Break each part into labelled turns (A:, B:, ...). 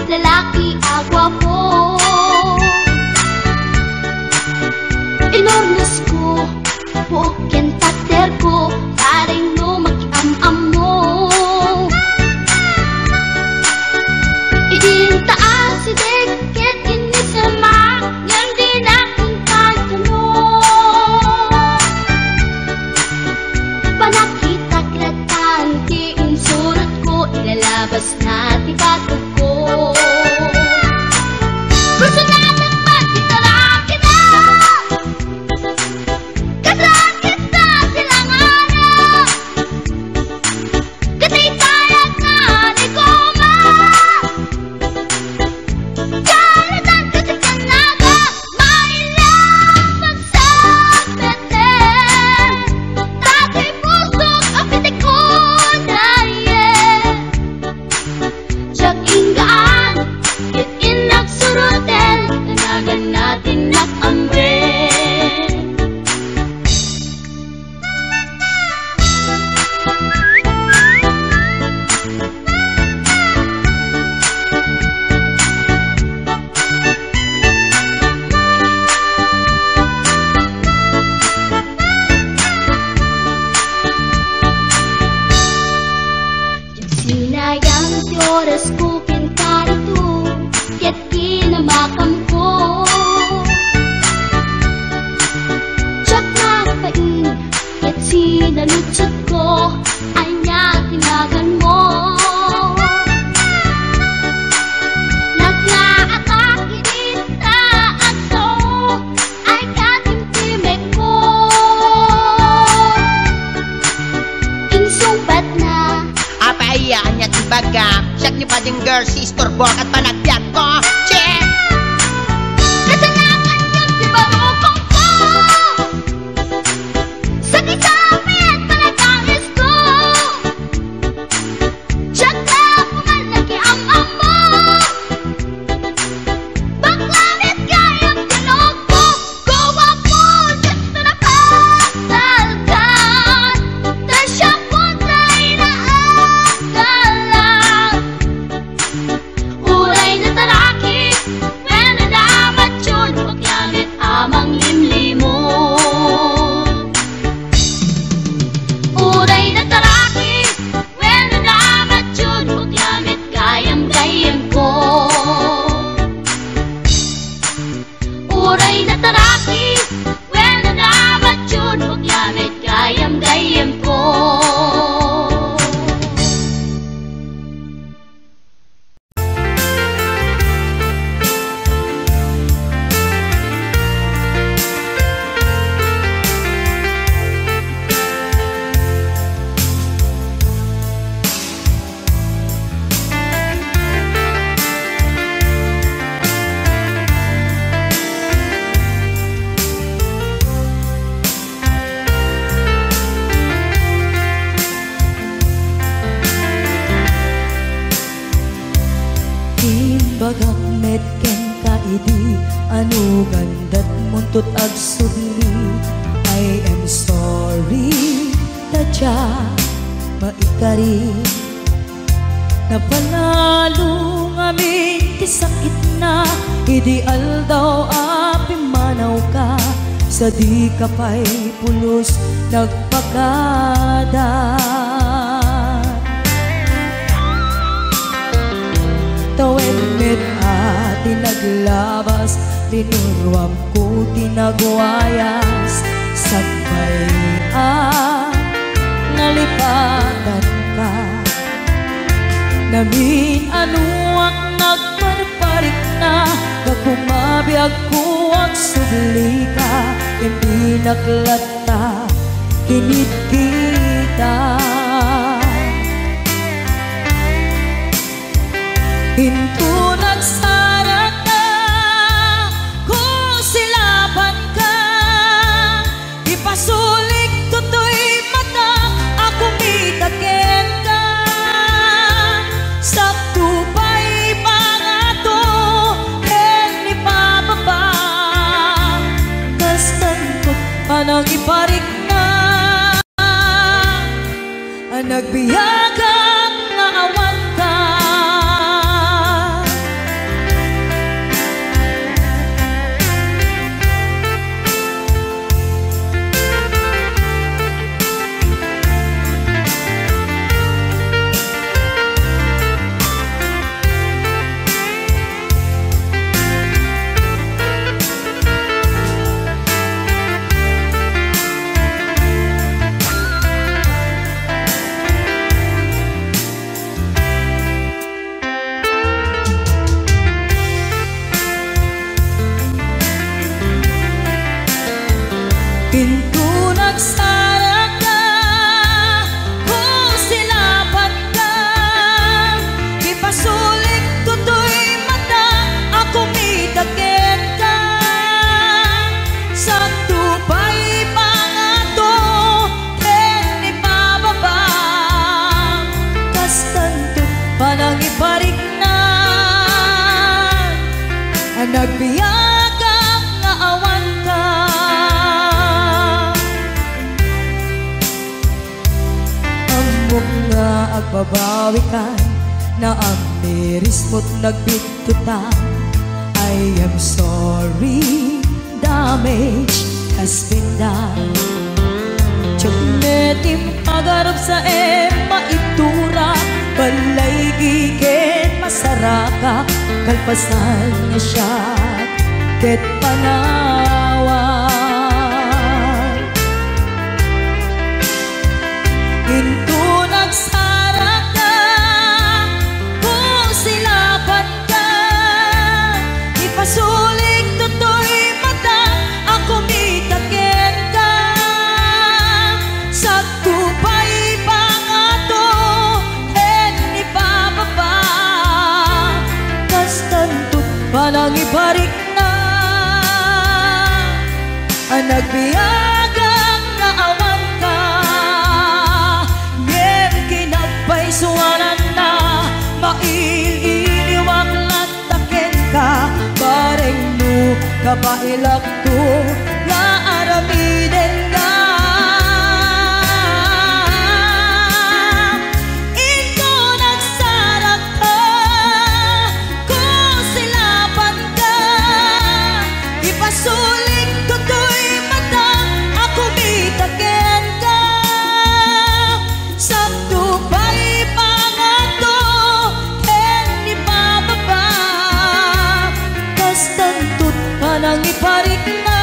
A: lalaki agwapo. Inornos ko, buok yan takder ko, taring no mag-am-am mo. Idintaan si Deket inisama, yan din aking kantuno. Panakita klatan, tiin surot ko, ilalabas na tibatog ko. Gusto natin magkitara kita, kasaan kita silang hanap, katitayag na ligoma. Kalatan kasi kanaga, mailang pagsabete, tatay pusok ang pitik ko dahil siyak ingaan, yun inagsurutin, tanagan natin nakamre. Sinayang ti oras ko kinkarito, kaya't kinamakam ko. Tiyak na pain, kaya't sinalutsot ko, anya tinagan mo. Naglaatake dita ato, ay katimtimek ko. Insumbat na
B: Apayaan niya tibaga, siyak niyo pa din girl, sister, bok at panagbiag ko. Check!
A: kasalanan yun, di ba mukong ko? Sakit sa amin, panagangis ko. Siyak na pumal nakiam-am mo. Baklanit kayang tinog mo. Gawa po, gusto na pasalgan. Tasya po tayo na agalan. Uray na taraki, when nadamat yun, huwag yamit amang limlimo. Uray na taraki, when nadamat yun, huwag yamit gayam-gayam ko. Uray na taraki, when nadamat yun, huwag yamit gayam-gayam ko.
C: Bagak metken kaidi, anu gandat muntut agsubli. I am sorry, tadya maikari. Napanalo ngamin ti sakit na, ideal daw api manaw ka. Sa di ka pa'y pulos nagpakada. Tawen met ati naglabas, linurwam ko tinagwayas. Sagbay nalipatan ka, namin anuang nagparparik na. Kakumabiyag ko ang subli ka, hindi naklata, kinit kita. Hinto nagsara ka, kung silaban ka, ipasulik tutoy mata, ako mitaken ka. Sakto pa'y pangato, hen ipababa, kastan ko panang iparik na. Nagbiyagang naawan ka, panang iparignan, ang nagbiyagang nga awan ka. Amok nga agbabawi ka, na ang miris mo't nagbigtutan. I am sorry, damage has been done. Tiyagnetim pagarap sa maitura, balay gigen masaraka, kalpasan na siya ket panawan. Into nagsarap ka, kung silapan ka, ipasulig tutoy mata, ako mitaken ka. Sakto pa'y pangato, en ipababa, kastantot panang ibarik na, ang nagbiyagang naawan ka. Ngem kinagpaisuanan na, maililiwag lataken ka, bareng no kapailak to, nga aramiden ka. Ito nagsarap ka, kung silapan ka, ipasuling tutoy mata, ako mitaken ka. Sakto pa'y pangato, en ipababa, kastantot panang iparik na,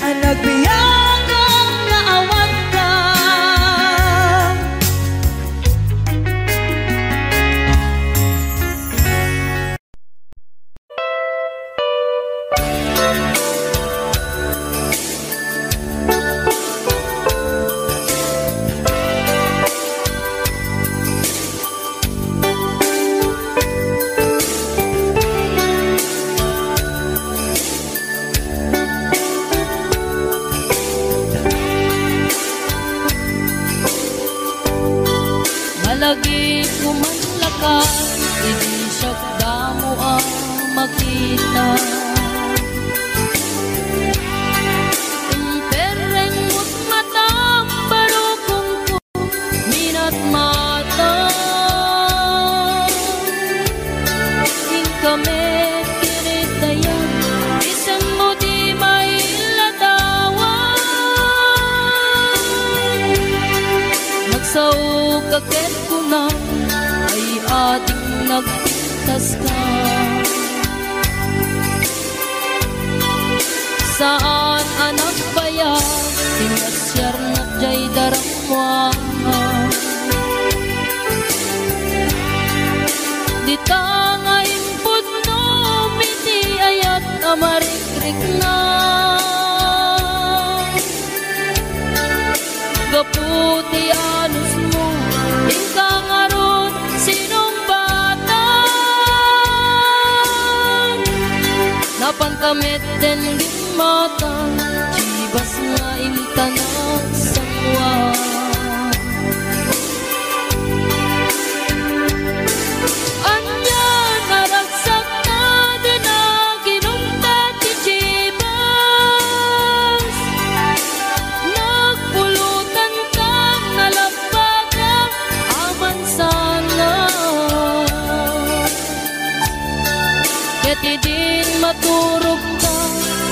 C: ang nagbiyagang naawan ka. Malagi kumanlakas, hindi siya damo ang makita. Pereng mo't matang barukong ko, minat mata. Ing kami kinitayan, isan mo di mailadawan. Magsaw kaket ko na, ay ating nagpintas ka. Saan anak bayag, sinasyar na jay daramwa. Di tangayin pud no, miti ayat amarikrik na. Gaputi anus mo, ikaw ngaron sinong bata. Napantamit din gimata, chibas nga intanak sangwa. Anya naragsak na din na ginumta ti chibas. Nagpulutan ka, nalabagan, aman sana. Kati din maturog ka,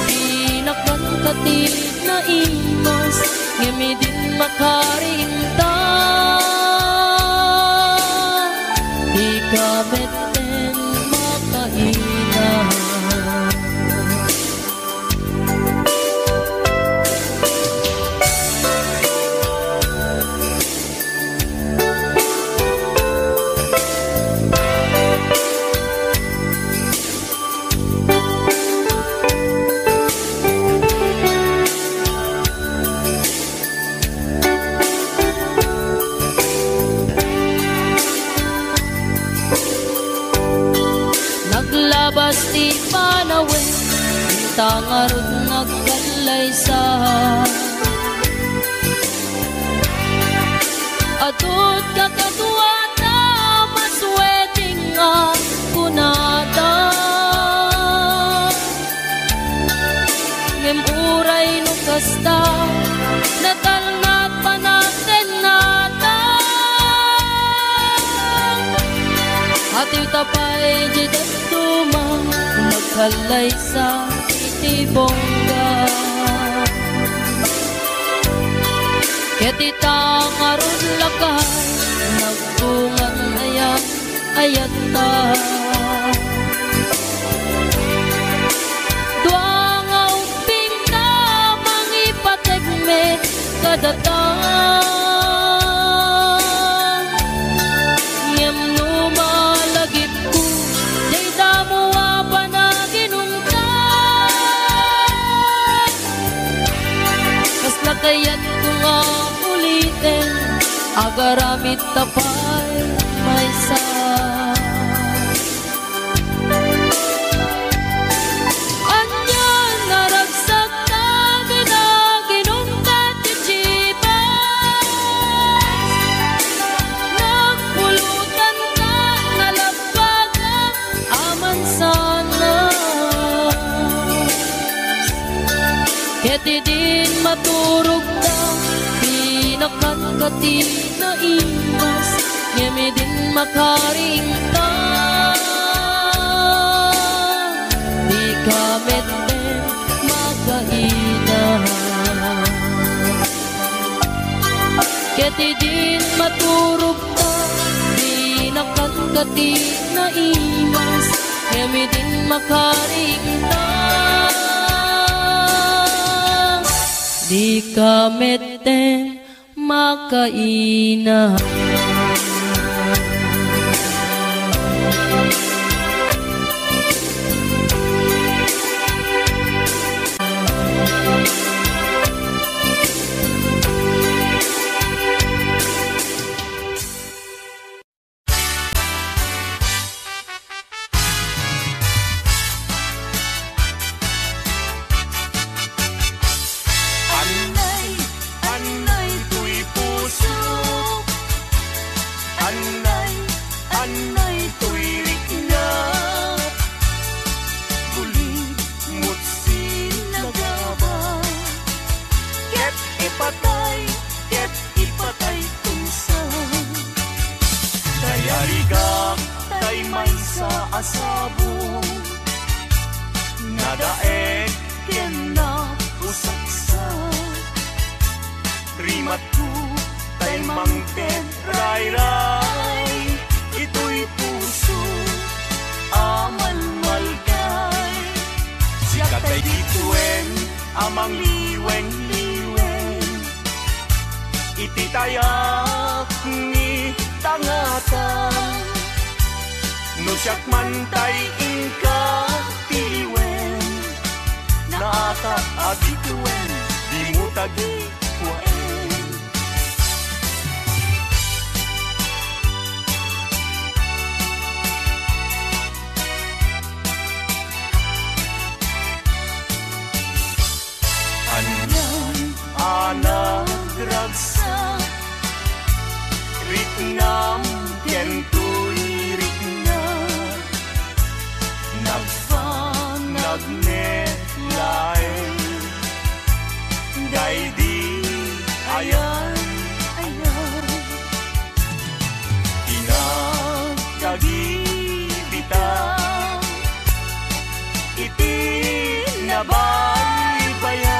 C: pinakantati na imas, ngemi din makarinta. Di ka beten makaina. Naglabas ti panawin, tangarod nagkalaysa. Atot kakatuwa tapay jidat tumang magkalay sa itibongga. Ketita karon lakay nagbungan ayat ayata. Duang auping na mangipategme kadatang ngem lumalagip ko day damo apa na ginungkan. Mas nakayat ko nga ulitin agaramit tapay may sa. Anyan naragsak na ginaginungkat ichipas. Nagpulutan ka nalabagan aman sana. Keti din maturog na pinakan kati na imas. Ngemi din makaring ka. Di ka meten makainahan. Keti din maturog ka pinakan kati na imas. Ngemi din makaring ka. Di ka meten makainahan.
D: Asabong nadaek ken na usaksa rimat ko tay mangten ray-ray ito'y puso amal malgay sikat ay dituen amang liweng-liweng ititayak ni tangatan. No siyak man tay ingka tiliwen naata abituwen di mo tagi kuwaen. Anyan anak ragsa ritnam kentuy nagnetlay gay di ayan pinagkagibitaw iti nabaybayan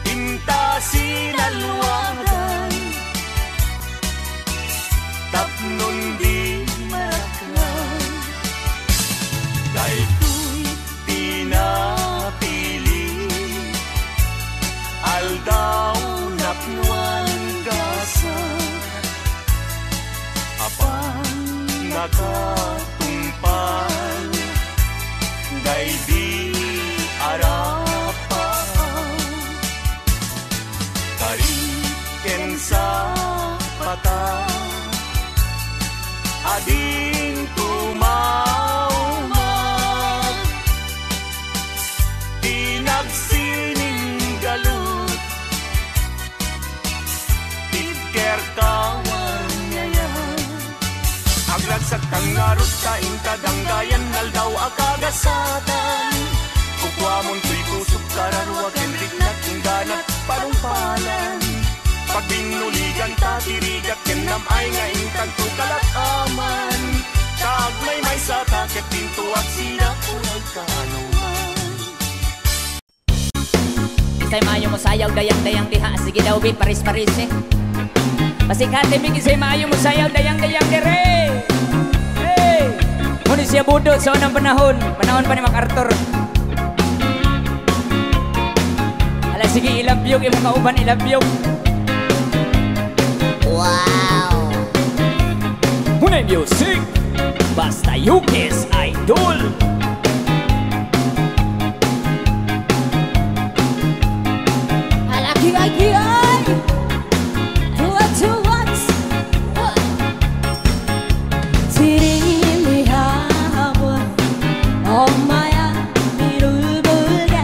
D: inta sinalwagan tapnon di maraklan. Daytoy pinapili aldaw napnuan gasa apan nakatumpal day di arapaw kariken sa mata ading tumawag tinagsining galut tidker kawar niya aglagsak kang narot sa intadanggayan naldaw akagasatan kukwamon tuy kusok kararuwag enrik na tingganat panumpalan pag binuligan tatirigat ken na ay nga intanto kalataman. Tag may sa takit pinto at sila kulay kanuman.
E: Isay maayo mo sayaw dayang-dayang diha. Sige daw bi paris-paris eh. Pasikate mi isay maayo mo sayaw dayang-dayang dire. Hey! Muna siya budot sa unang panahon. Panahon pa ni MacArthur. Ala sige ilabyog imong kauban ilabyog.
B: Wow!
E: Hunay music. Basta Yukis Idol.
C: Alaki ay tuwat 지린 미하고 엄마야 이를 보게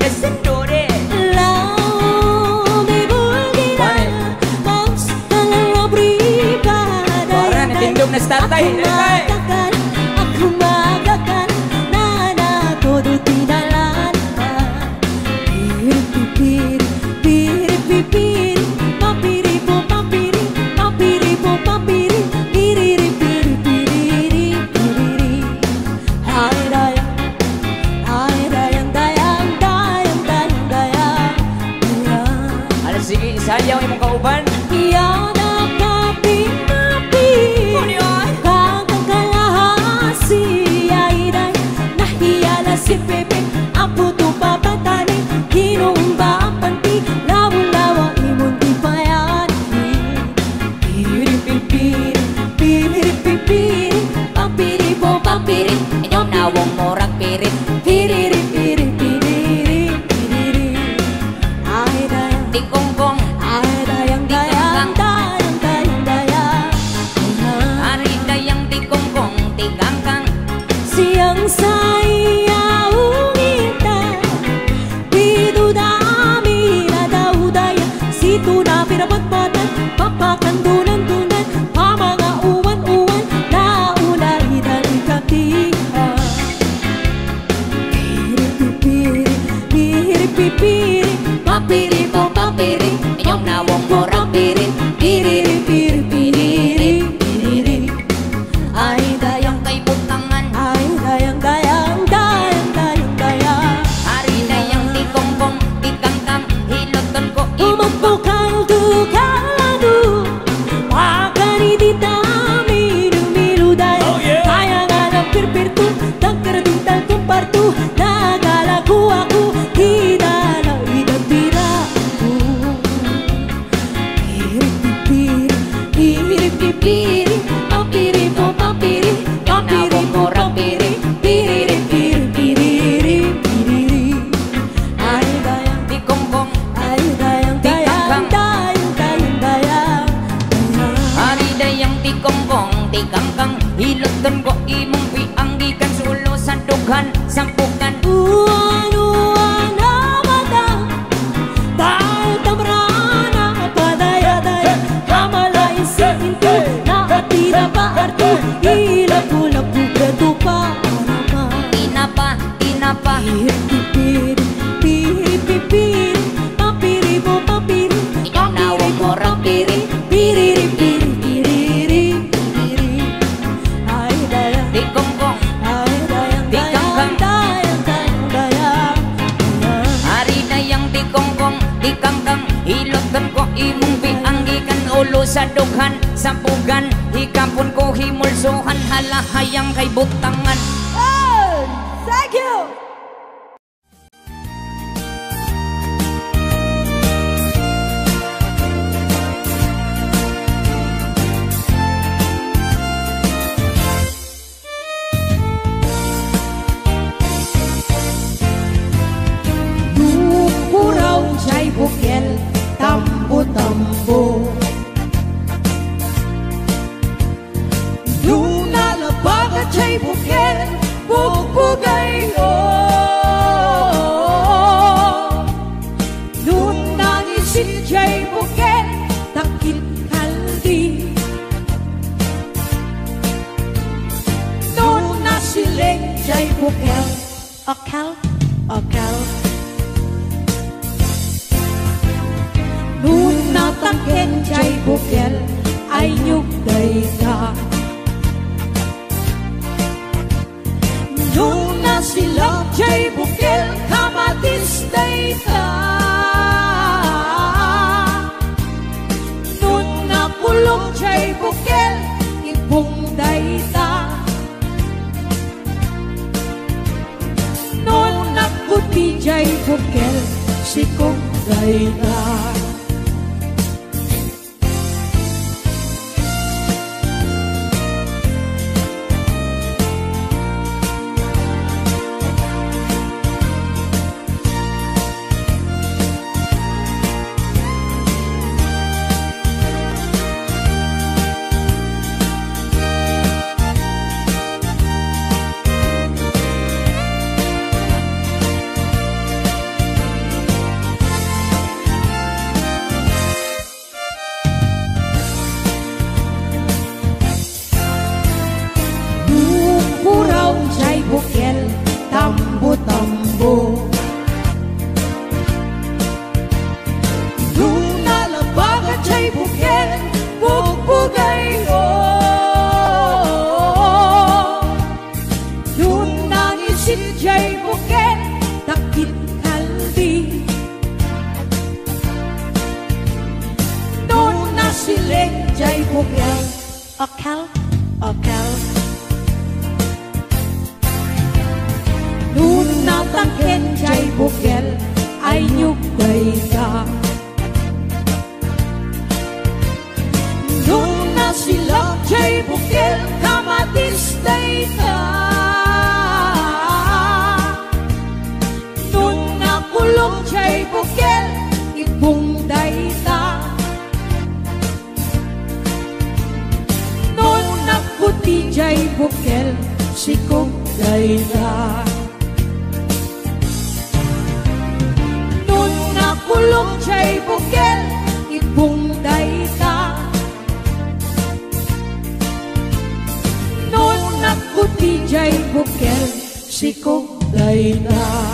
E: Desendore
C: 라움이 불기라 멈추는 오브리가다
E: Parang natindog na sa tatay.
C: Aku magakan nana todo tinalan piri piri piri papiri po papiri papiri po papiri piri piri piri piri ay dayang
E: Ala sige isayaw imong kauban.
C: Yana kapi-napi Kakang kalahasi Airay Nahiyala si Pepe Ang puto papatani Kinumba ang panti Lawa-lawa imong di payani Piri-piri Piri-piri Pampiri po pampiri
E: Inyong nawong morag pirit.
C: Piri-piri Piri-piri Ay dayang
E: Tikongkong.
C: Ay dayang
E: Ari dayang tikongkong. Tigangkang.
C: Siyang sayaw kita Dito dami na daw daya Sito na pinabatbatan Papakandunan-dunan Pamanga uwan-uwan Nauna idalik-katihan Piri-piri Papiri po papiri
E: Inyong nawong morag pirit.
C: Piri-piri Ay dayang
E: Kay butangan.
C: Ay dayang
E: Ari dayang tikongkong. Tigangkang. Hiloton ko
C: Umagpukang tukalado Wakani di tami Dumilu dayang Kaya nga ng pirpirtu Tagkaraduntal kong partu Nagalaku ako Kita na idagtiraku Piri-piri Papiri po papiri Papiri po papiri Piri-piri Ay dayang
E: tikongkong.
C: Ay dayang
E: Ari dayang tikongkong. Tigangkang. Hiloton ko imong pianggikan. Sulo sa dughan. Sampukan.
C: Uwan na matang Dahil tamrana Padaya-daya Kamalain sa pinto Naatira pa arto Hilap-hulap Bukredo pa
E: Tinapa.
C: Piri-piri Papiri po papiri
E: Inyong nawong morag pirit.
C: Piri-piri Ay dayang
E: Tikongkong.
C: Ay dayang
E: Ari dayang tikongkong. Tikangkang. Hiloton ko imong pianggikan. Ulo sa dughan. Sampugan. Hikapon ko himulsuhan. Halahayang kay butangan.
C: Thank you! Nukuraw siya'y bukel, tambo-tambo. Lunalabagat siya'y bukel, bugbugay o. Lunangisit siya'y bukel, takit kaldi. Nunasiling siya'y bukel, akal. tangken jay bukel ay nyugday ka. Nung nasilap jay bukel kamatisday ka. Nung nakulong jay bukel ibungday ta. Nung nakuti jay bukel sikong dayta. Tambo-tambo nung nalabagan jay bukel bugbugay ko. Nung nangisit jay bukel takit kalbi. Nung nasiling jay bukel akal. Nung natangken jay bukel ay nyugday ka. Nung nasilap jay bukel kamatisday ka. Nung nakulong jay bukel ibungday ta. Nung nakuti jay bukel sikong dayta. Kulong jay bukel ibungday ta. Nung nakuti jay bukel sikong dayta.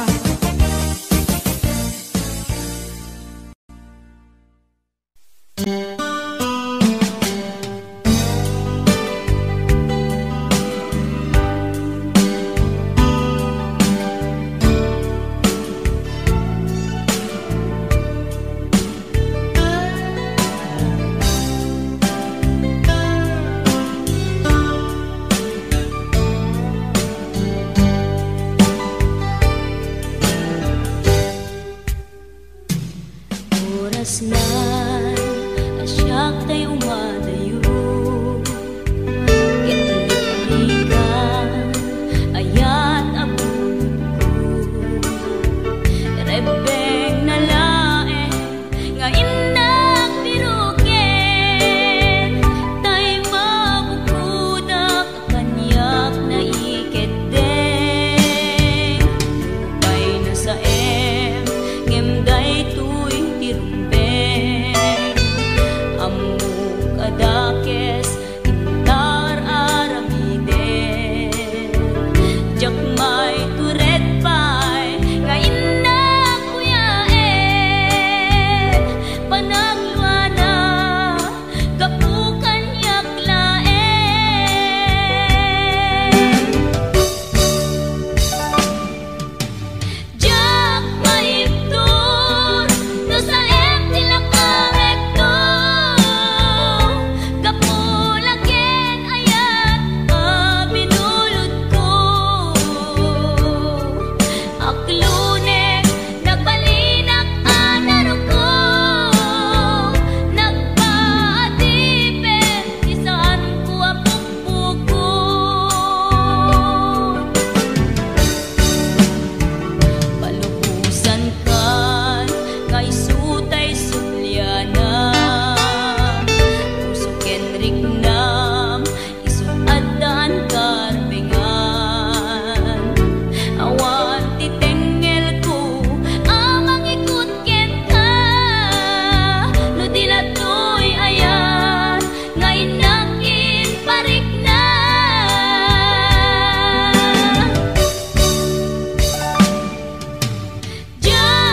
A: Just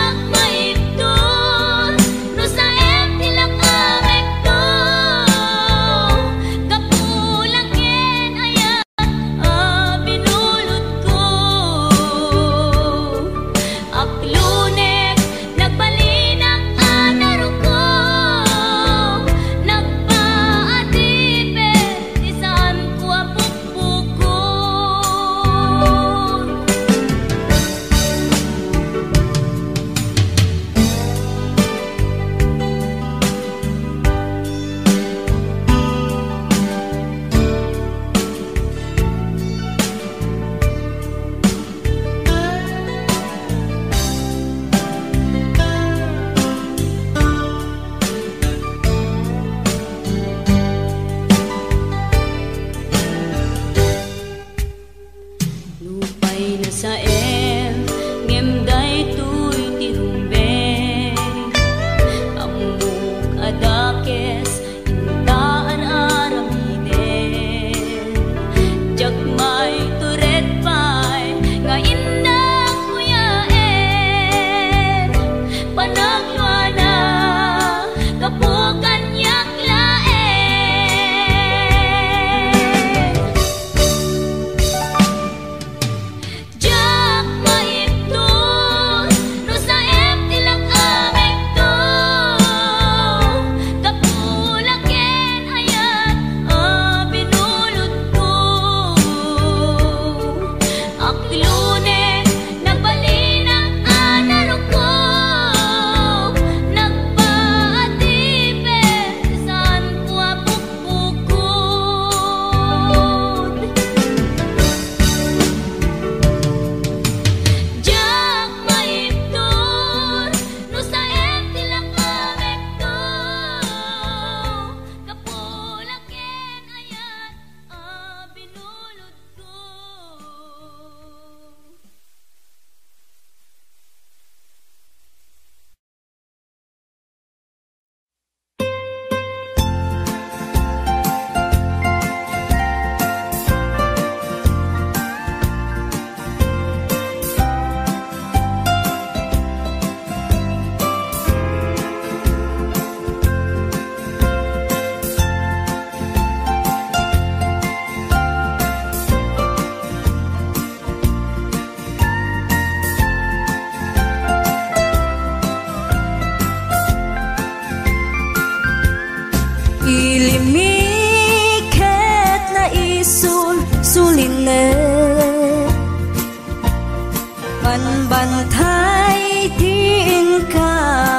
C: Bantay diin ka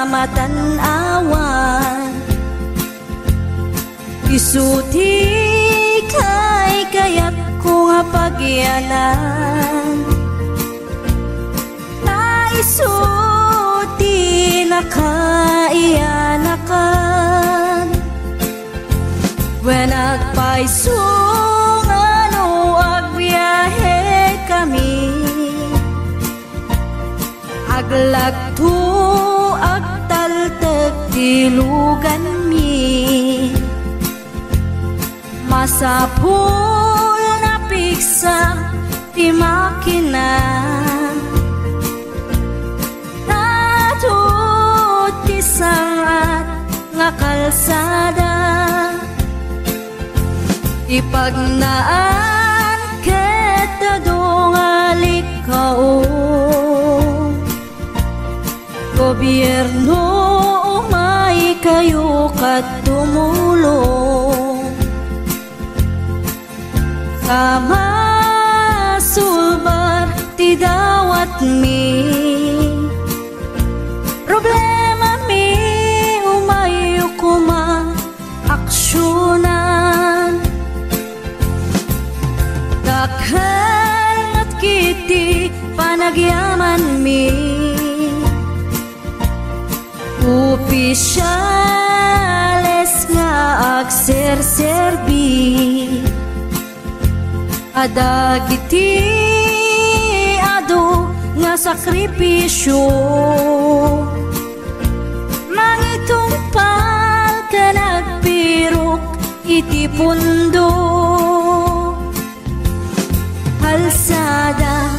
C: matanawan, isuti kay kaya't ko nga pagyanan. Naisuti na kaiyanakan, when nagpaisong ano agbiyahe kami, aglagto agtaltag tilugan mi, masapul na piksa ti makina, natut ti sangat nga kalsada, ipagnaan ket dong alikao, gobyerno umay kayo kat tumulong, sama sulbar ti dawat mi, problema mi umay kumang aksyonan, dakhan at kiti panagyaman mi, opisyales nga agserserbi, adagiti ado nga sakripisyo, mangitumpal ka nagpirok iti pundo, halsada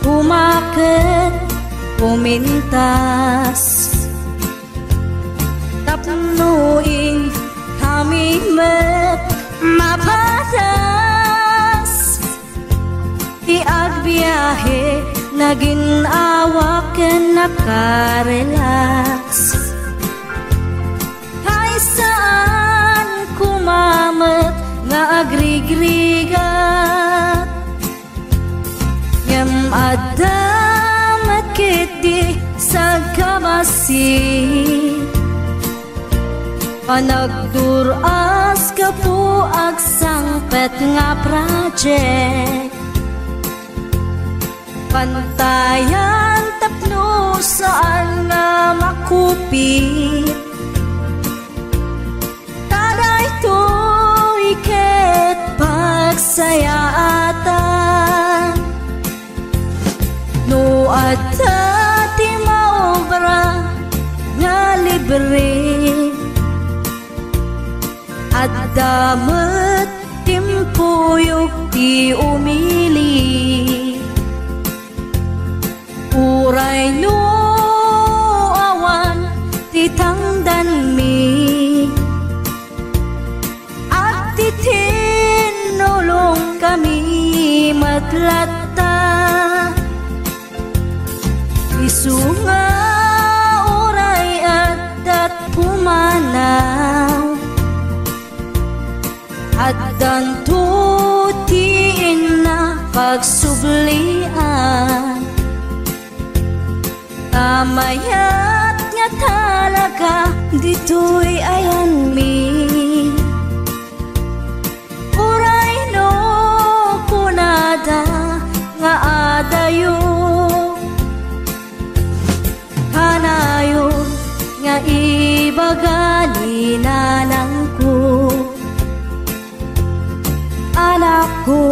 C: umaket pumintas, tapnuing kami met mapatas, iagbiyahe naging awaken nakarelax, ay saan kumamet nga agrigrigat, ngem adamat kiti sa kabasi, panagduras ka po agsangpet nga project, pantayan tapno saan nga makupit, taday to iket pagsayaatan, no adda ti maobra nga libre, at damat timpuyog ti umili, uray no awan ti tangdan mi, at ti tinulong kami matlatta, isunga uray at pumanaw, at dantutiin na pagsublian, tamayat nga talaga dito'y ayan mi, uray no kunada nga adayo, kanayon nga ibagani nanang ko, anak ko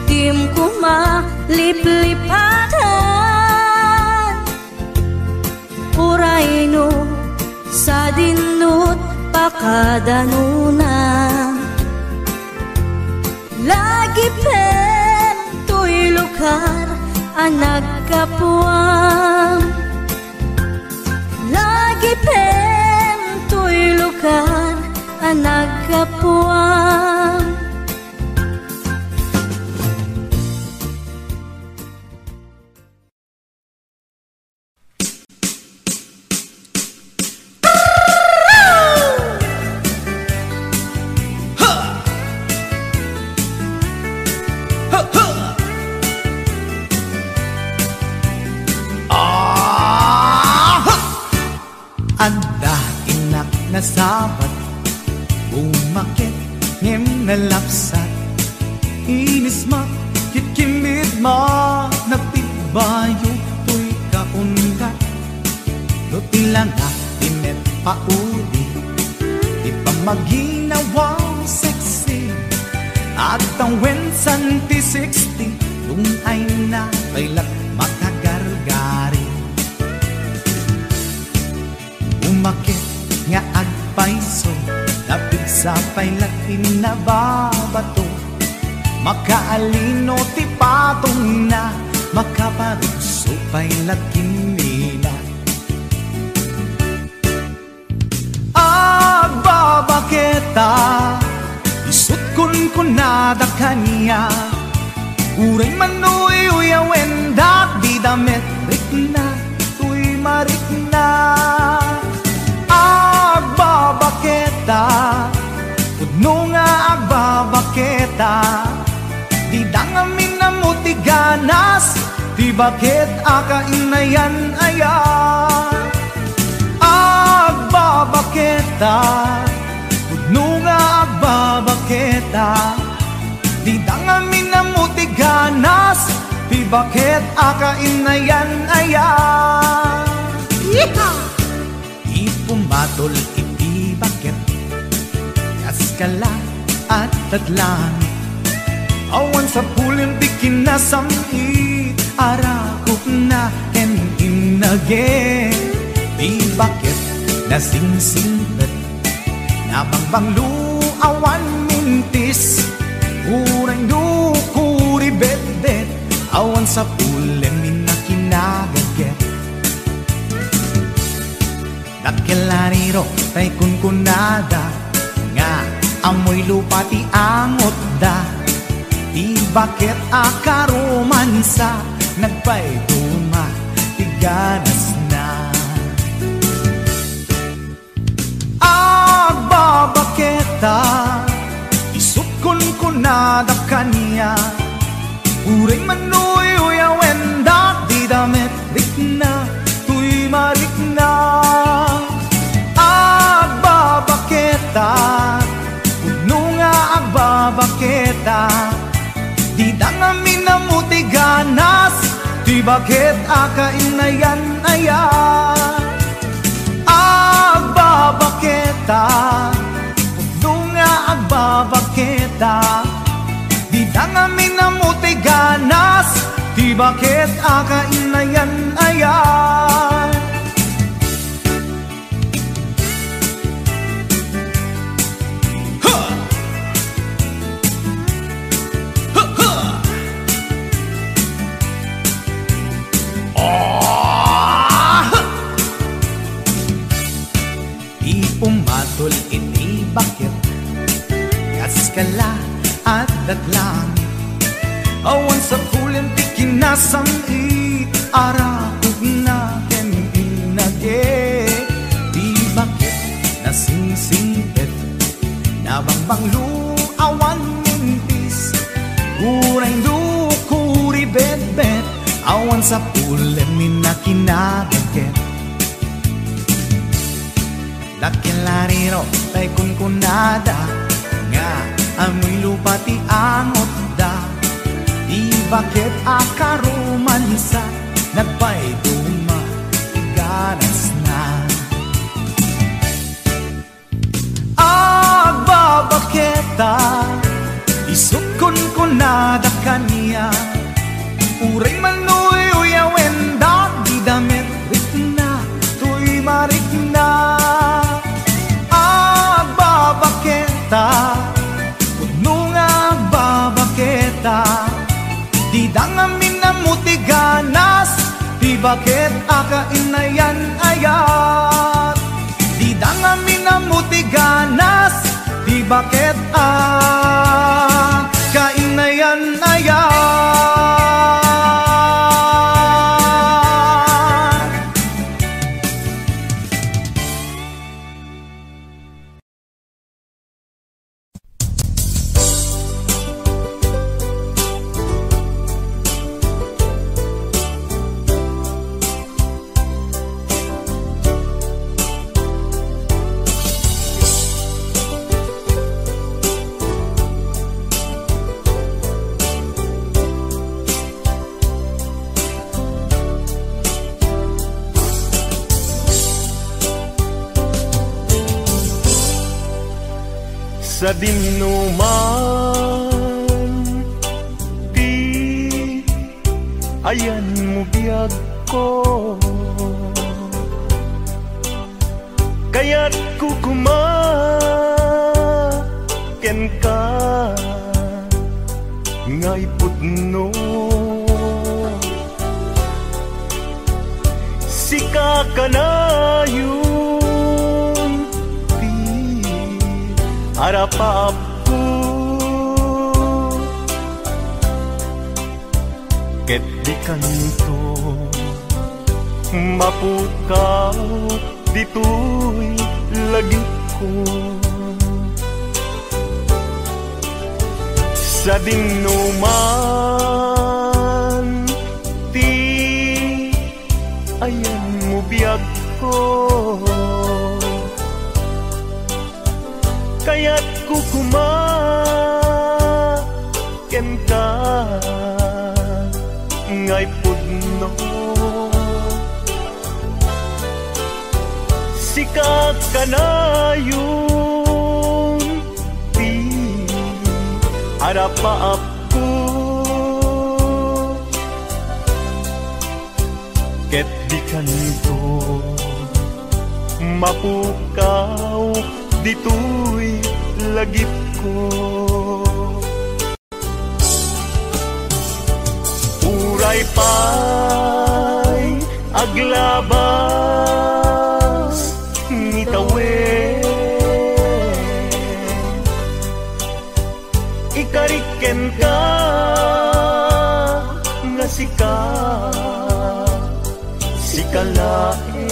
C: tim ko maliplipatan, uray no sa dinut pakadanuna, lagi pen to'y lugar ang nagkapuan, lagi pen to'y lugar ang nagkapuan.
F: sabat umakit ngem nalapsat inis makikimid nagtibayo tuy kaungat no tila nga tinet pauli di pa maginawang sexy at ang wensan ti 60 nung ay na bailak makagargari umakit nga agpaiso napig sa pailat inababato makaalino ti patong na makaparuso pailat kinila agbabaketa isut kun nada kanya uray manuy uyawen dak di damet rikna tuy marikna agbabaketa udno nga agbabaketa di dangamin na mutiganas di bakit akainayan aya agbabaketa udno nga agbabaketa di dangamin na mutiganas di bakit akainayan aya ipumatol iti bakit kaskala at tadlangit awan sa pulim di kinasamit arakop na ken inage di bakit nasingsinglet nabangbanglu awan mintis urang dukuri bet-bet awan sa pulim minakinagaget dakelariro tay kunkunada nga amoy lupa ti angot da di bakit akaromansa nagpaituma ti ganas na agbabaketa isut kunkunada kanya uray manuy uyawen dak di damet rikna tuy marikna agbabaketa udno nga agbabaketa di dangamin na mutiganas di bakit akainayan aya agbabaketa udno nga agbabaketa di dangamin na mutiganas di bakit akainayan aya ipumatol iti bakit kaskala at daglangit awan sa pulim ti kinasamit arakog na ken inage di bakit nasingsingpet nabangbanglu awan mintis uray dukuri bet-bet awan sa pulim minakinagaget dakelariro tay kunkunada nga amoy lupa ti angot da di bakit akaromansa nagpaituma ganas na agbabaketa isut kunkunada kanya uray manuy uyawen dak di damet rikna tuy marikna agbabaketa udno nga agbabaketa di dangamin na mutiganas di bakit akainayan ayat di dangamin na mutiganas di bakit akainayan ayat
D: sa dinuman ti ayan mo biyag ko kaya't kukumaken ka ngay putno sika kanayon ti arapap ko ket di kanto mapukaw dito'y lagi ko sa dinuman ti ayan mo biyag ko kaya't kukumaken ka ngay pudno sika kanayon ti arapaap ko ket di kanto mapukaw dito'y lagip ko uray pa'y aglabas ngitawen ikariken ka nga sikalae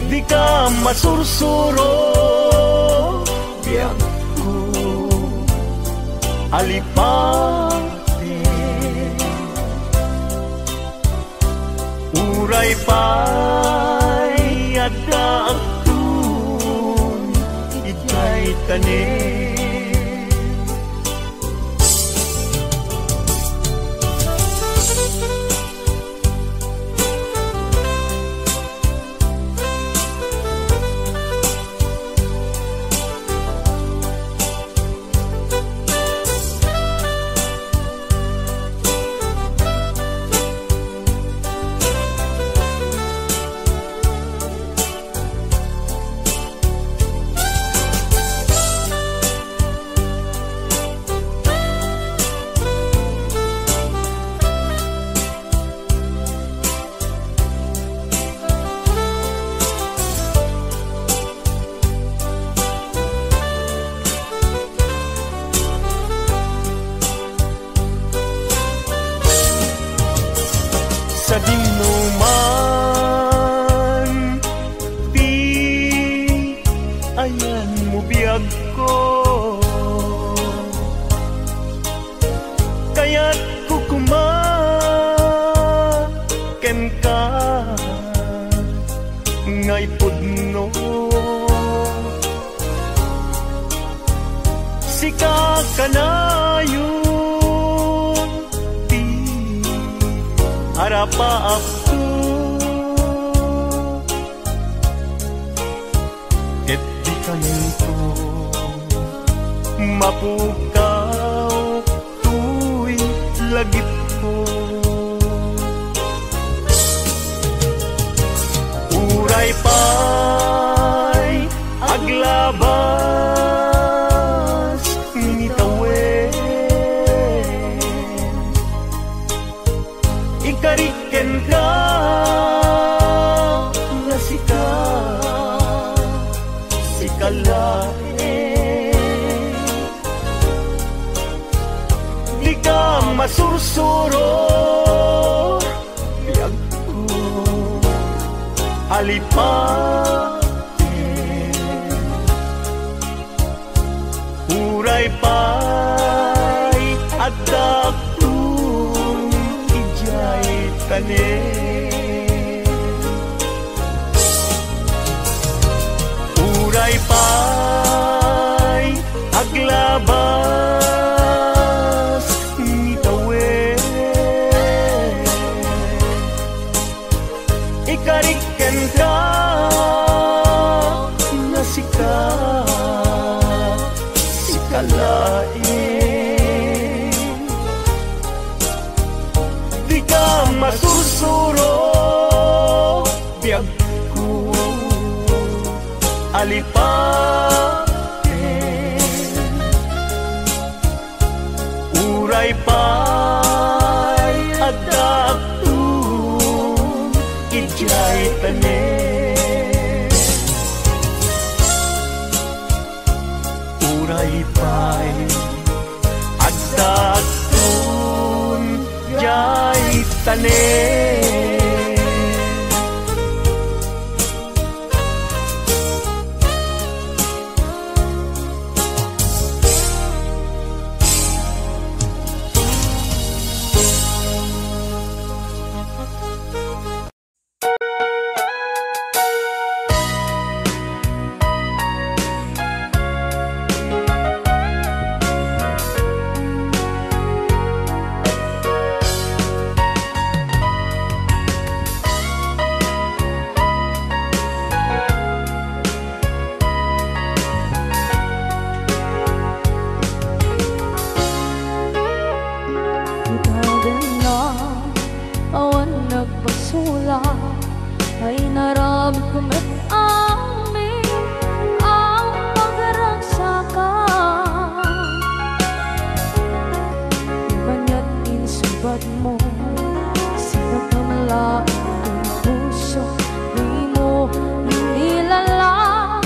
D: di ka masursuro biyak ko alipate uray pa'y adakun ikay tanin sa dinuman ti ayan mo biyag ko kaya't kukumaken ka ngay pudno sika kanayon arapaap ko ket di kanto mapukaw tuy lagip ko uray pa'y aglabas ngitawen ikariken ka nga sikalae di ka masursuro biyag ko alipate uray pa'y adakun ijay tanin uray pa'y aglabas ngitawen ikariken ka masusuro biyag ko alipaten uray pa'y agdaktum ijay tanen uray pa'y agdaktum jay tanen
C: ay naramit ko met amin ang pagragsakan banya't insubad mo sinagkamalain ang puso di mo inilala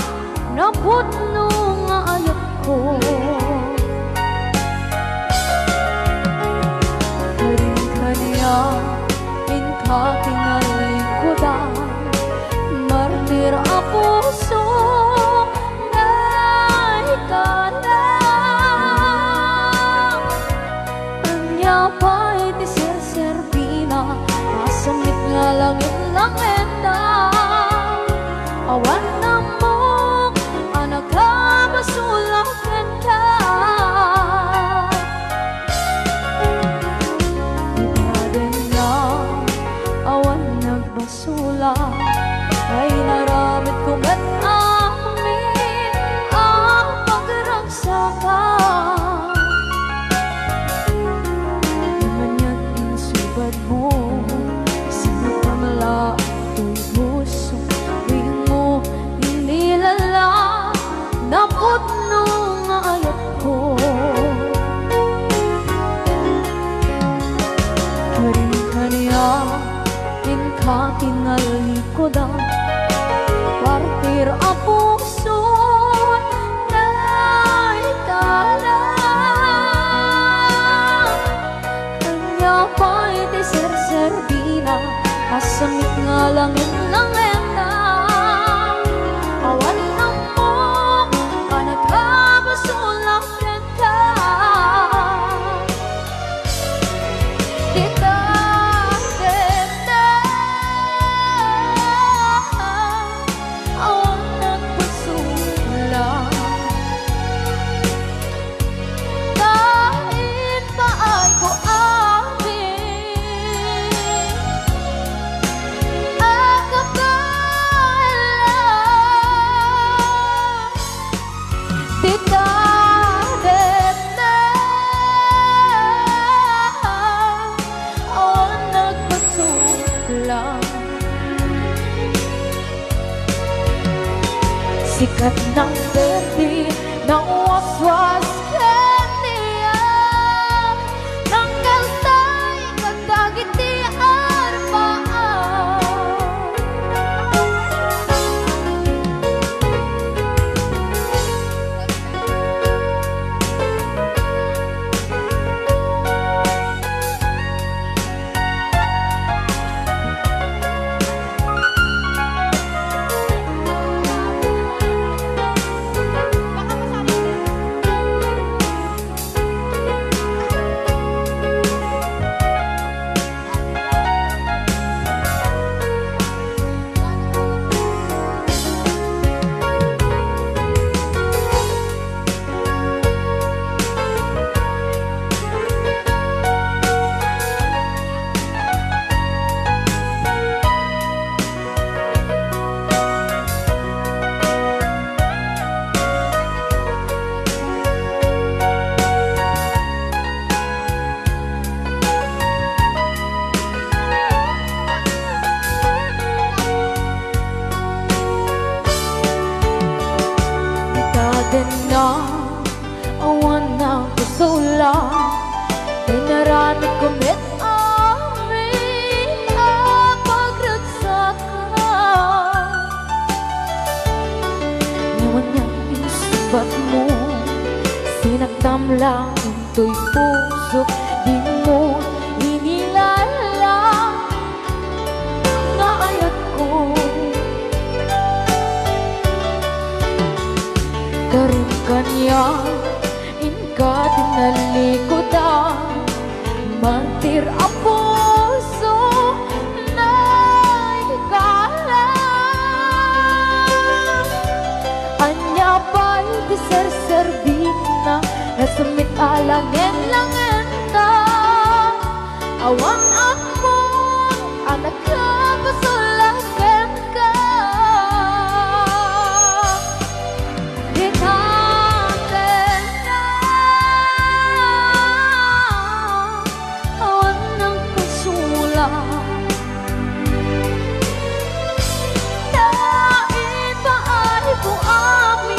C: na putno nga ayat ko karin-kanya kinalikudan martir ang puso na ikalang anya pa'y tiserservina masamit nga langit lang enda awan na mo anak ka basulak enda basula ay naramit ko ba't amin ang pagragsakan namanya't insubad mo sinagkamala ang puso di mo inilala na putno nga ayat ko karin-kanya kinalikudan partir ang puso na ikalang kanya pa'y tiserservina asamit nga langit ng enda awan na mo panagkabasulak enda dito sikat ng berde ng waswas kaniya ng kaltay kagdagit di arbaan na awan ng kasula Dinarami kumit amin ang pagragsakan Ngayon niyang insubat mo Sinagdam lang ito'y puso Di mo inilala Nga ayat ko Karin kanya Inka dinalikodan Mantir ang puso Na ikala Anya ba'y di serservin na Nasumit alangin-langin na Awan ako Anak ka pasulagan ka Di natin na Awan ng pasulang Naipaay ko amin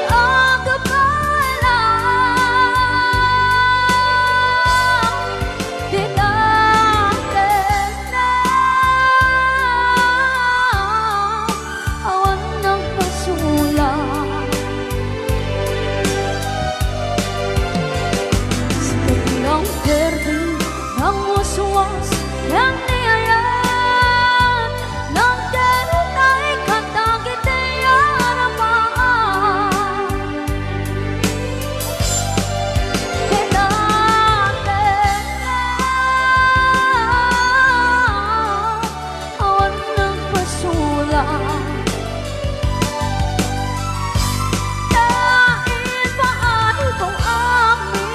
C: Ang kapalang Di natin na Awan ng pasulang Sikat ng berde ng waswas Yang niyayan Ng darat ay katagit ay aramaan Di natin na Awan ng pasulang Dahil paay kong amin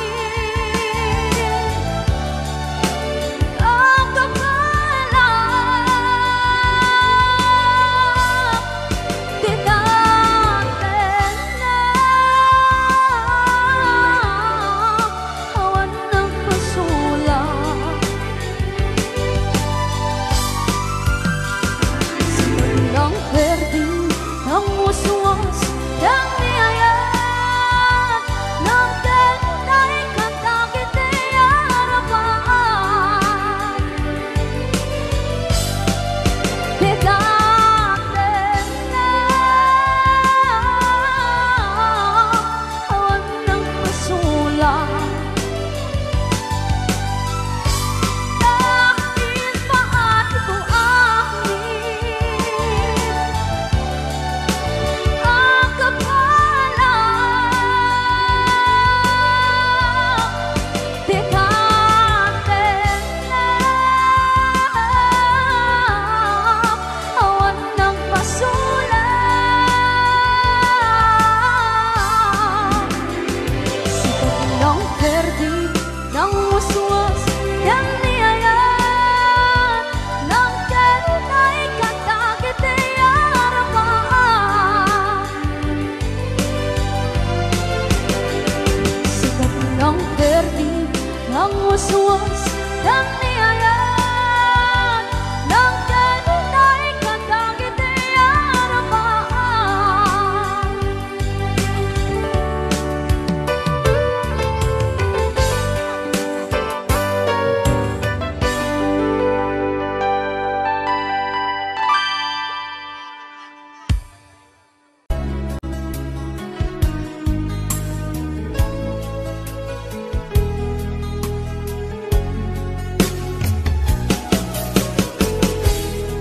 C: Ang kapalang Di natin na Awan ng pasulang Silang berde ng waswas Yang niyayan Ng darat ay katagit ay aramaan Di natin na Awan ng pasulang Dahil paay ko amin Ang kapalang Di natin na Awan ng pasulang Sikat ng berde ng waswas Yang niyayan Ng darat ay katagit ay aramaan Sikat ng berde ng waswas Yang niyayan Ng darat ay katagit ay aramaan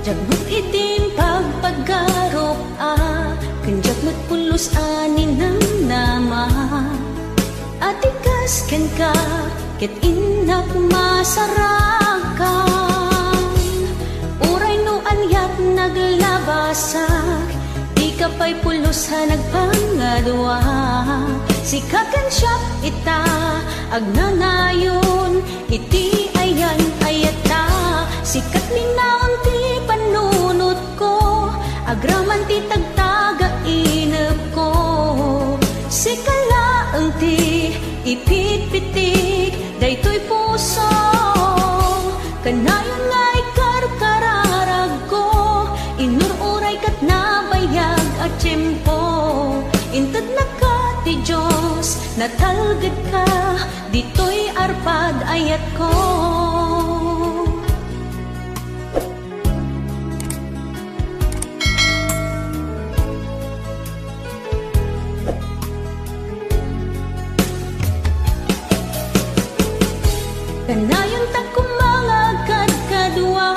A: Jagmat itim pagpaggarop Kanjak mat pulos ani ng nama At ikas ken ka Ket inak masarakan Uray no anyat naglabasak Di ka pa'y pulos ha nagpangadwa Sikakan siya ita Agnanayon Iti ayan ayata Sikat minaon ti panunot ko Agraman ti tagtaga inep ko Sikala ang ti ipit-pitik Daytoy puso Kanayon nga'y karkararag ko Inururay kat nabayag
C: at tiyempo. Intad na ka ti Diyos, natalgad ka, dito'y arpad ayat ko. Kanayon ta kumangagad kadua,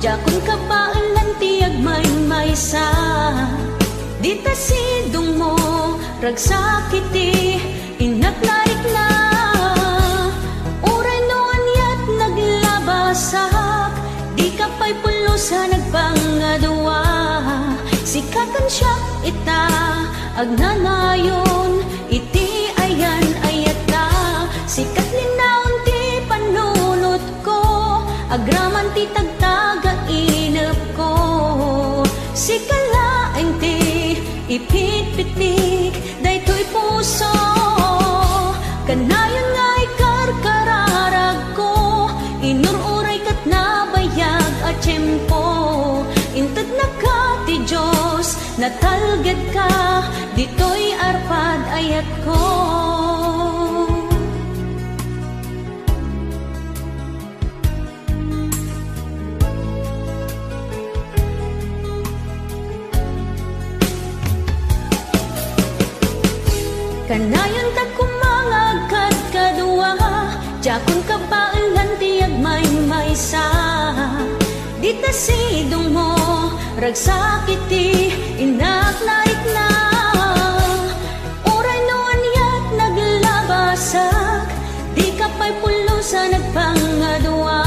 C: jakon ka paalan tiyag may-maysa. Dita sidong mo, ragsakiti, inaknarik na. Uray noon yat naglabasak, di ka pa'y pulusa nagpangadua. Sikakan siya ita, agnanayon, iti ayan ayata. Sikat linaon ti panunot ko, agraman ti tagtaga inep ko. Sikalaeng ti ipit-pitik, daytoy puso. Kanayon nga'y karkararag ko, inururay kat nabayag at tiyempo. Intad na ka ti Diyos, natalgad ka, dito'y arpad ayat ko. Kanayon ta kumangagad kadua, jakon ka paalan tiyag may-maysa. Dita sidong mo, ragsakiti, inaknarik na. Uray noon yat naglabasak, di ka pa'y pulusa nagpangadua.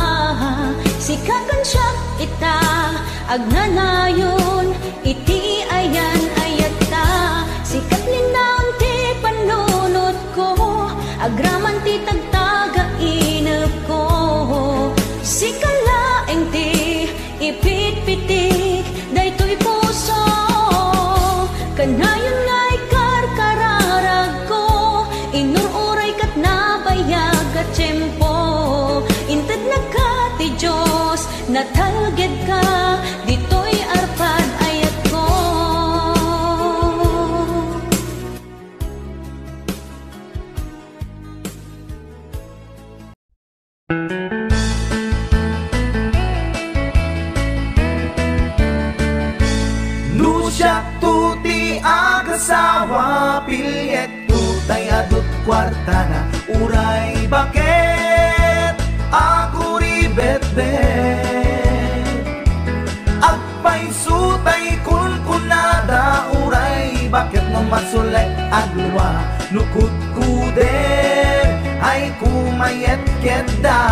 C: Sikakan siya ita, agnanayon, iti ayan ayata. Sikat linaon ti panunot ko, agraman ti tagtaga inep ko. Sikalaeng ti ipit-pitik, daytoy puso. Kanayon nga'y karkararag ko, inururay kat nabayag at tiyempo. Intad na ka ti Diyos, natalgad ka, dito'y arpad ayat ko.
F: Siya tuti agasawa, pilyet tutay adut kwartana, uray bakit ako ribet-bet. Agpay sutay kunkunada, uray bakit no masulek agluwa, nukut kude ay kumayet-keda.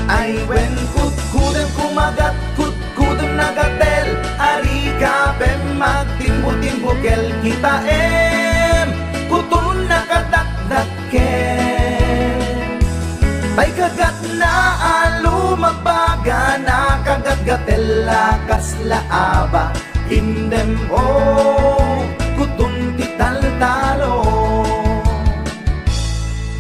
F: Ay wen kut-kudem kumagat, kut-kudem nagatel, ari ka pem magtimbo-timbokel kita kutun nakadakdaken. Tay kagat na alumabaga, na kagat-gatel lakas laaba, indem kutun tital-talo.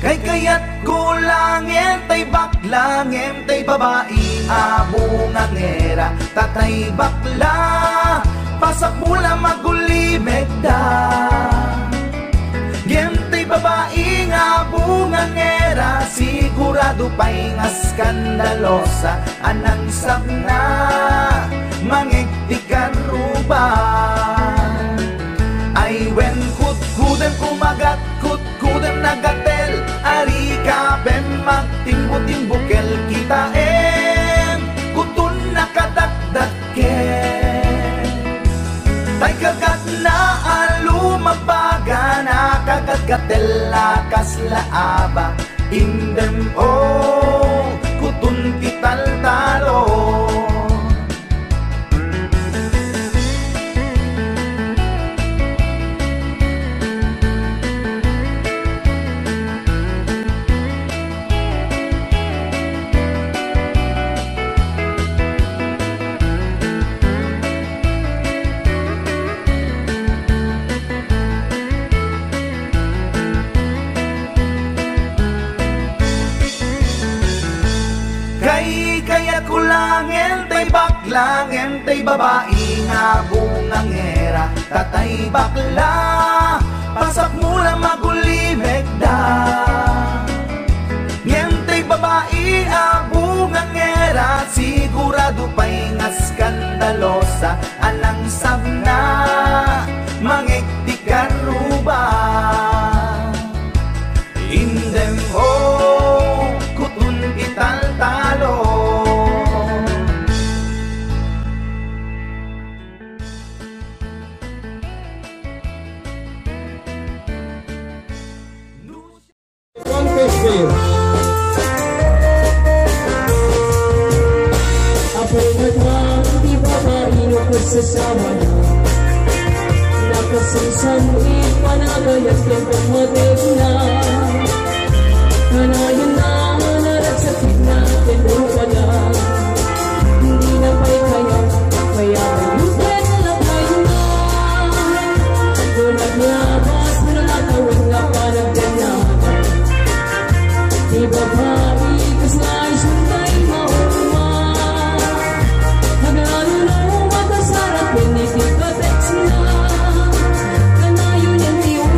F: Kay kayat kulangin, tay baklangin, tay babae abungangera, tatay bakla, pasak mula magulimeg da. Gem tay babae abungangera, sigurado pa'y nga skandalosa, anang sabna, mangiktikan ruban. Ay wen kut-kudem kumagat, kut-kudem nagatel, ari ka pem magtimbo-timbokel kita kutun nakadakdaken. Tay kagat na alumabaga, na kagat-gatel lakas laaba, indem kutun tital-talo. Kaya kulangin tay bak lang entay babae nga bungangera, tatay bakla pasak mula magulimek da. Ngentay babae nga bungangera, sigurado pa'y nga skandalosa, anang sabna mangektikan ruba. Indem o kutun ital-talo.
G: Apoy nagmang di babaino ko sa sawa na nakasansamuin panagayat yung pumatig na kanayan na narat sa tigna tinupa na hindi na pa'y kaya kaya lupet na lakay na dunag nabas mo na nakawin nga panagdan na di babae kas nga ay sunday mauma hagano na umagasarap pinitikatex na kanayon yan tiyong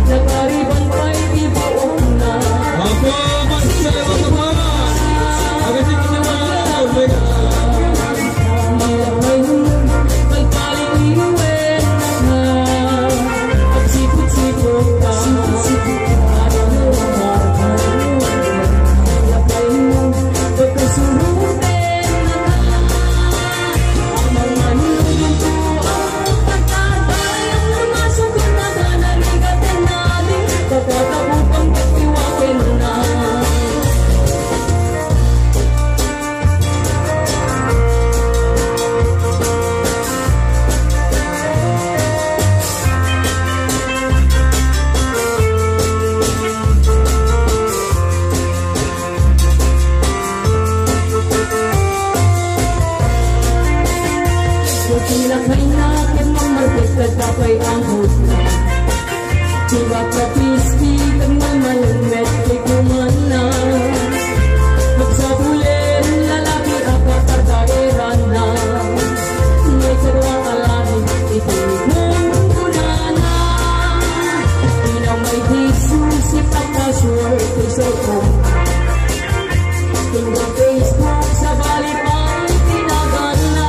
G: nakariban pa'y di baong na ako masaya magkabara agasin ko naman ako nilakay nun magpaliliwen na at sipot-sipot ka Kinakay natin mamarbit na tapay ang hutna Diba kapiski kag mamalunmet kay kumana Magsabulen lalaki ako tardaeran na May karwang alahin itinig mong kunana Di na may Jesus ipapasword kay Sokong Tingnan Facebook sa balipang tinagana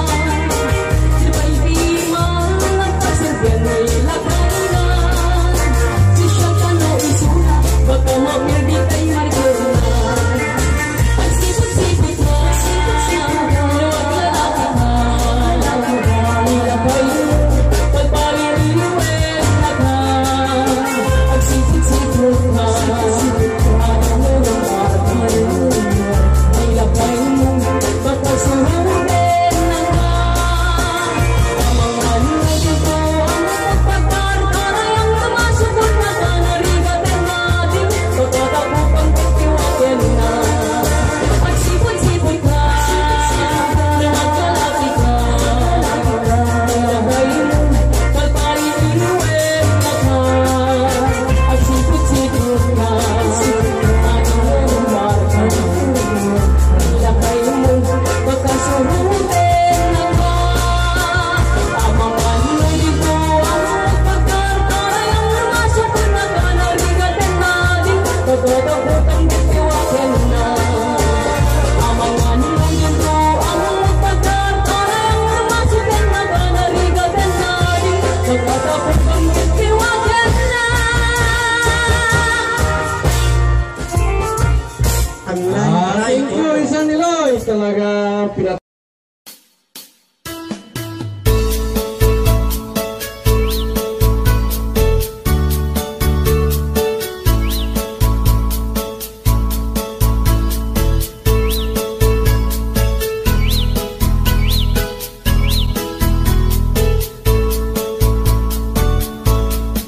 G: Talaga pinat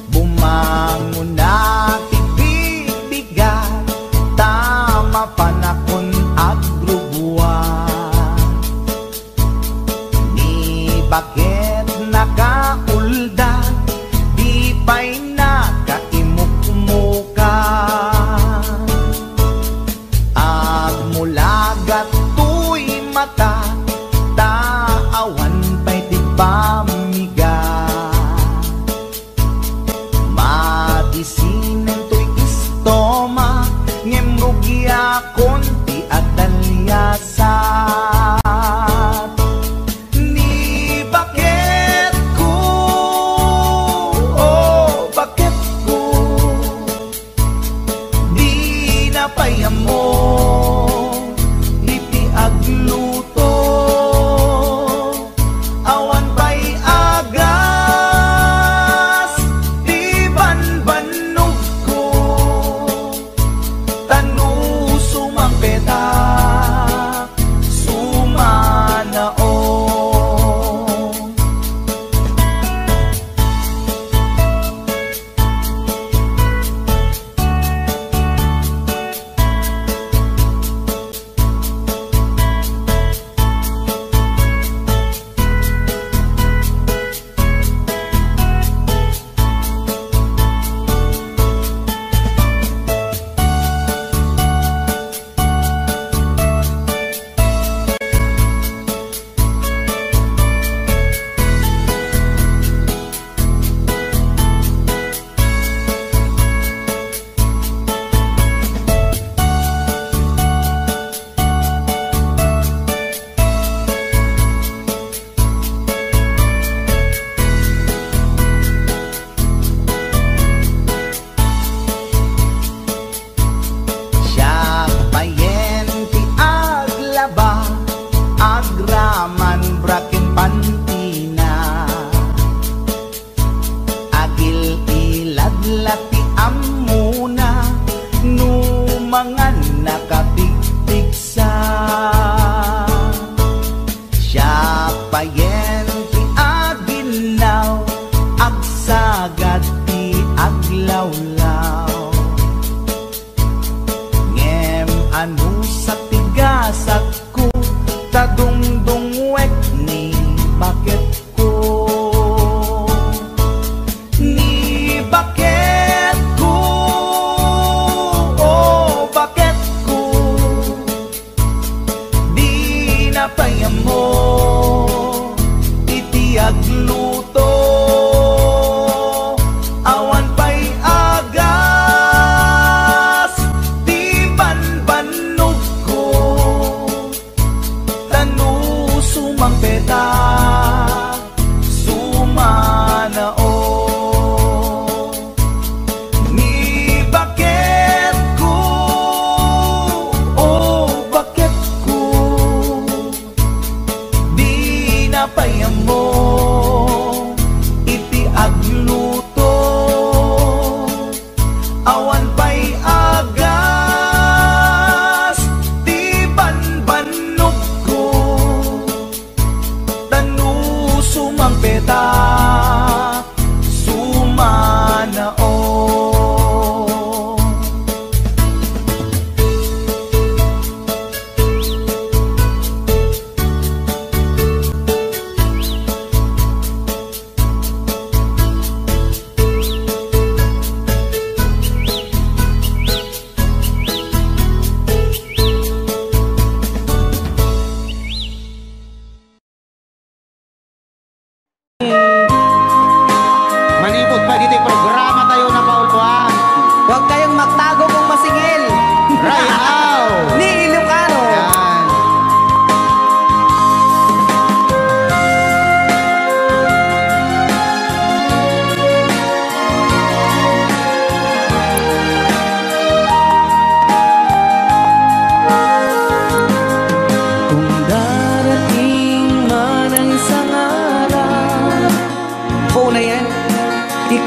F: Bumangon na tibig-bigat, tama panakon agrubuan. Ni bakit nakauldan, di pa'y nakaimukmukan. At mula gato'y mata,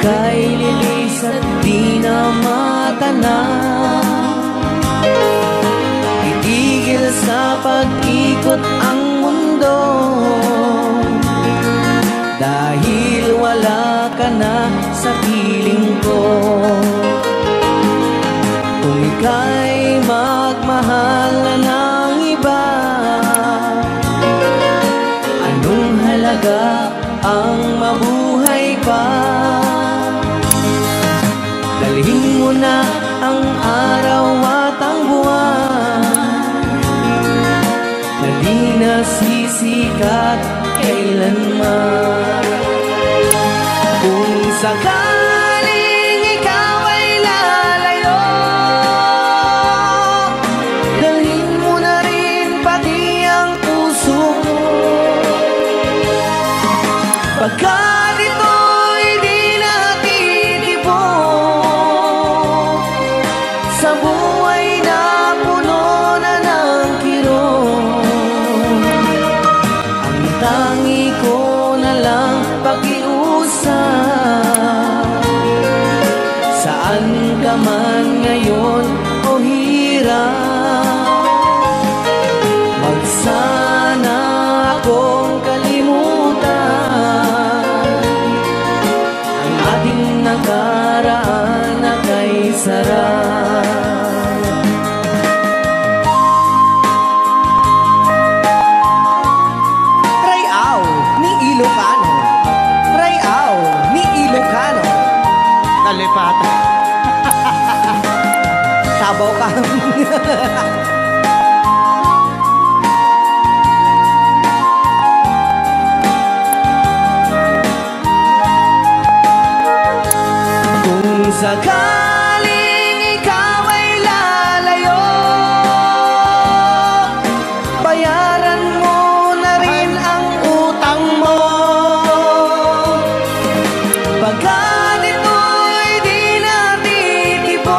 H: ika'y lilis at di na matanang. Itigil sa pag-ikot ang mundo, dahil wala ka na sa piling ko. Kung ika'y magmahal na ng iba, anong halaga ang mabuhay pa? Dalhin mo na ang araw at ang buwan na di nasisikat kailanman. Kung sakaling ikaw ay lalayo, dalhin mo na rin pati ang puso ko. Pagkat ito'y di natitibok sa buhay na puno na ng kirot, ang tangi ko na lang pakiusap. Saan ka man ngayon o hirap, wag sana akong kalimutan ang ating nakaraan na kay sarap.
F: Rayaw ni Ilocano. Rayaw ni Ilocano. Nalipatan. Sabaw ka.
H: Kung sakaling ikaw ay lalayo, bayaran mo na rin ang utang mo. Pagkat ito'y di natitibok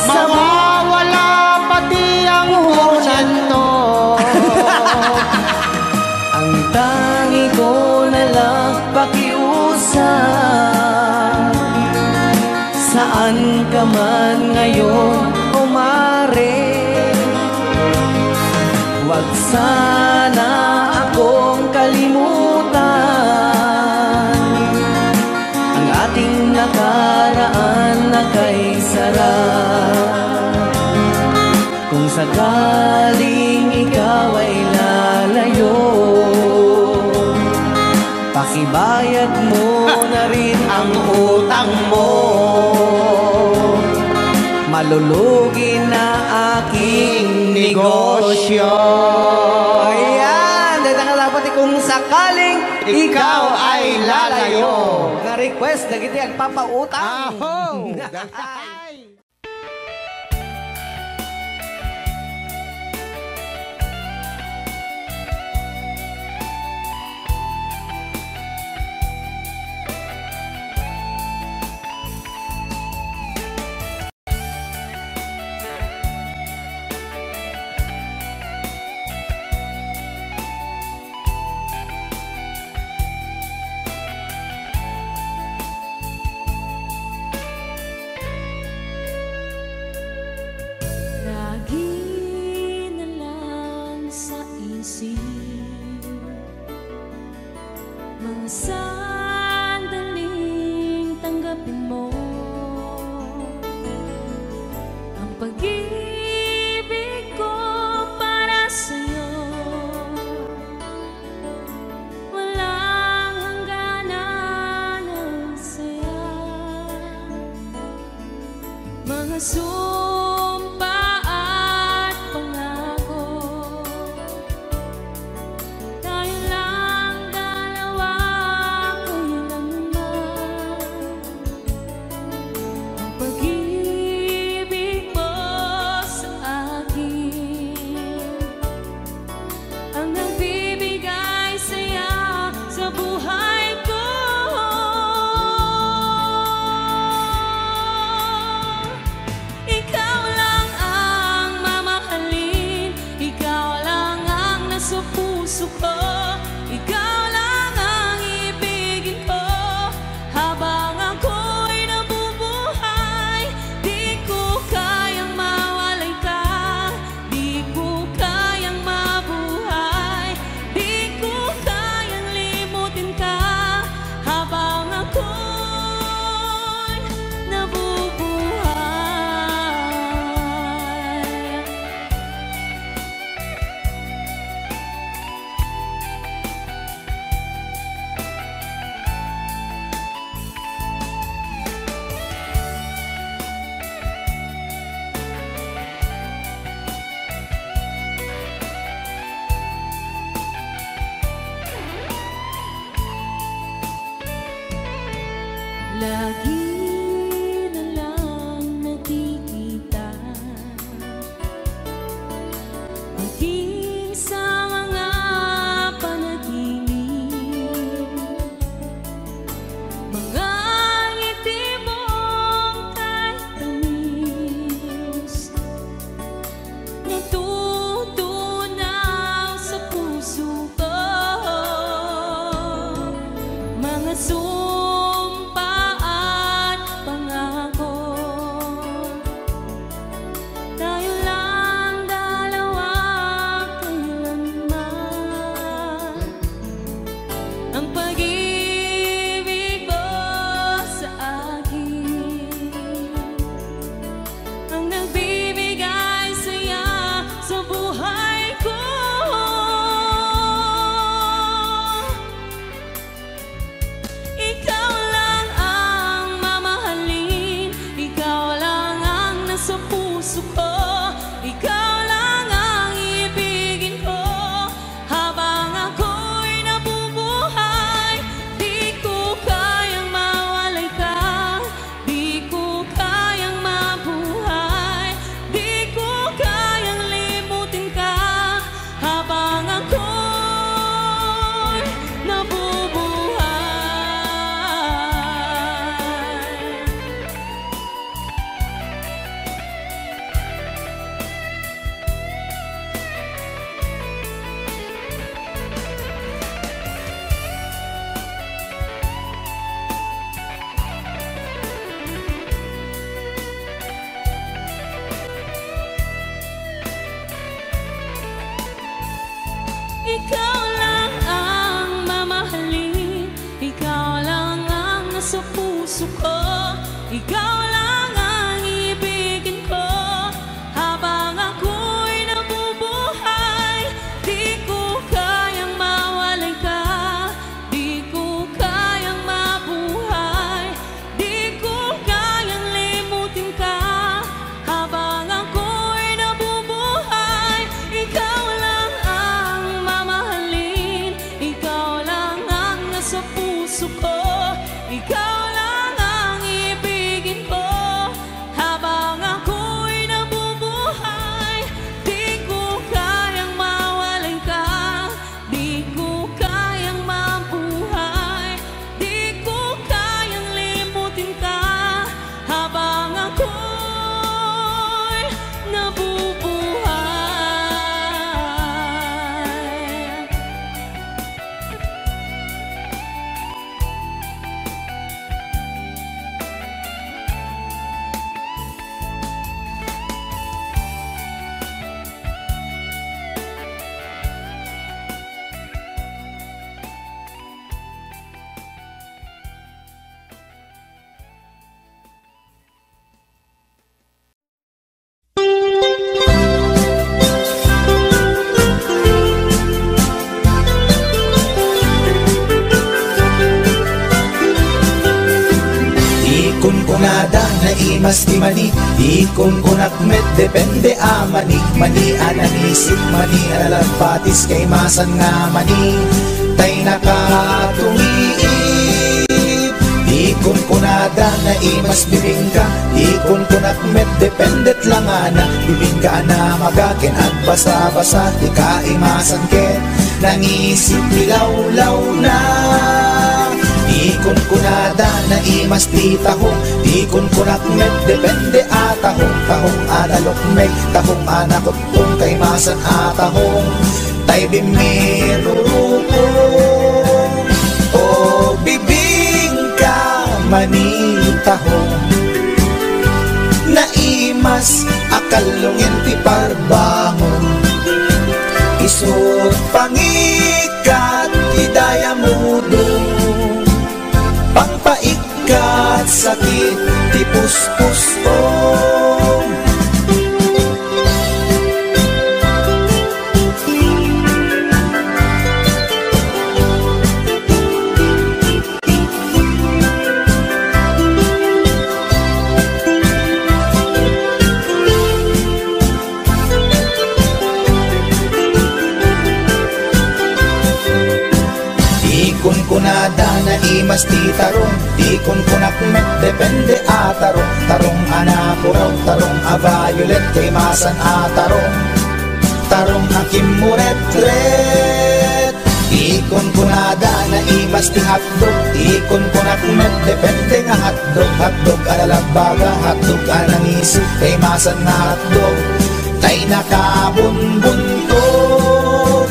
H: sa
F: Mawawala pati ang hunan to.
H: ang tangi ko na lang pakiusap. Saan ka man ngayon o mare, wag sana akong kalimutan ang ating nakaraan na kay sarap. Kung sakaling ikaw ay lalayo, pakibayad mo na rin ang utang mo. Malulugi na aking negosyo. Ayan, dahil nakalapat kung sakaling ikaw ay lalayo. Nga request na kita ang papautang.
F: Aho!
C: Lagi na lang nakikita, maging sa mga panaginip, mga ngiti mong kahit tamis, natutunaw sa puso ko. Mga sumpa at pangako, tayo lang dalawa kailanman. Ang pag-ibig mo sa akin ang nagbibigay saya sa buhay ko. Ikaw lang ang mamahalin, ikaw lang ang nasa puso ko, ikaw lang ang ibigin ko habang ako'y nabubuhay. Di ko kayang mawalay ka, di ko kayang mabuhay, di ko kayang limutin ka habang ako'y nabubuhay. Ikaw lang ang mamahalin, ikaw lang ang nasa puso ko, ikaw lang ang ibigin ko habang ako'y nabubuhay. Di ko kayang mawalay ka, di ko kayang mabuhay, di ko kayang limutin ka habang ako'y nabubuhay. Ikaw lang ang mamahalin, ikaw lang ang nasa puso ko, ikaw lang ang ibigin ko habang ako'y nabubuhay. Di ko kayang mawalay ka, di ko kayang mabuhay, di ko kayang limutin ka habang ako'y nabubuhay.
I: Ikon kunada na imas di mani, ikon kunak met depende amani, mani ananisip mani analagpatis kay masan nga mani, tay nakatumiip. Ikon kunada na imas bibingka, ikon kunak met dependet lang ana, bibingka na magakin at basa-basa di ka imasan ken, nangisip dilaw-law na. Ikon kunada na imas di tahong, ikon kunak met depende atahong, tahong analok meg, tahong anakot kung kay masan atahong, tay bimirurupong o bibingka manitahong, na imas akalungin ti parbangon, isut pangikat idaya mudong, pangpaikat sakit ti puspusong. imas ti tarong, di kun kunak met depende a tarong. Tarong anak raw, tarong a violet, kay masan a tarong. Tarong akim muret-ret, ikon kunada na imas ti hotdog, ikon kunak met depende nga hotdog. Hotdog alalabaga, hotdog anangisi, kay masan nga hotdog, tay nakabunbuntot.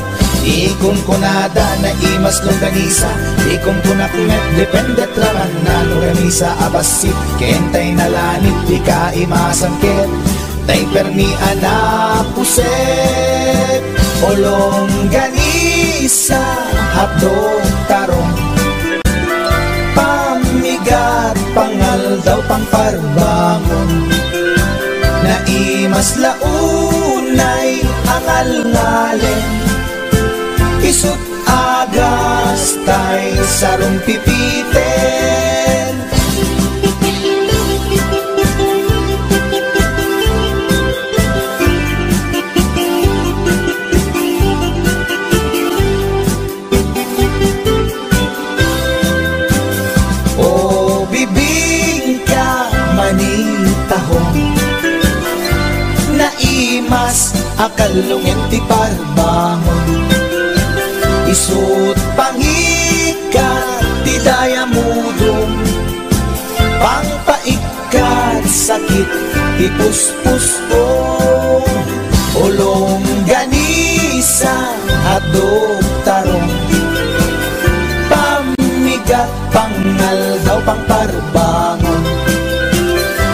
I: Ikon kunada na imas longganisa, ikon kunak met depende traman na longganisa abasit, kentay nalanit di ka imasan ket, tay permi anak puset. O longganisa, hotdog, tarong, pamigat, pangal daw pangparbangon, na imas launay angal-ngalen, isut agas tay sarong pipiten. O bibing ka manitahong, na imas akalungin ti parbangon, isut pangikat ti dayamudong, pangpaikat sakit ti puspusong. O longganisa, hotdog, tarong, pamigat, pangal daw pangparbangon,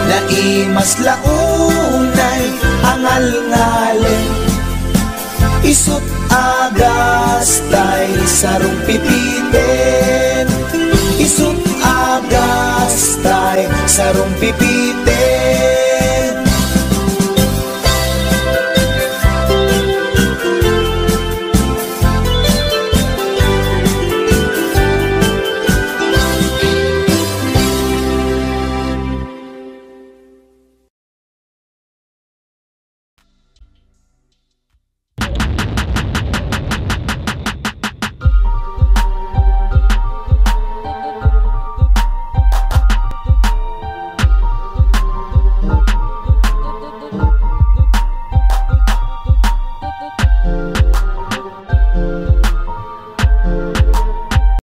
I: na imas launay angal-ngalen, isut agas tay sarong pipiten, isut agas tay sarong pipiten.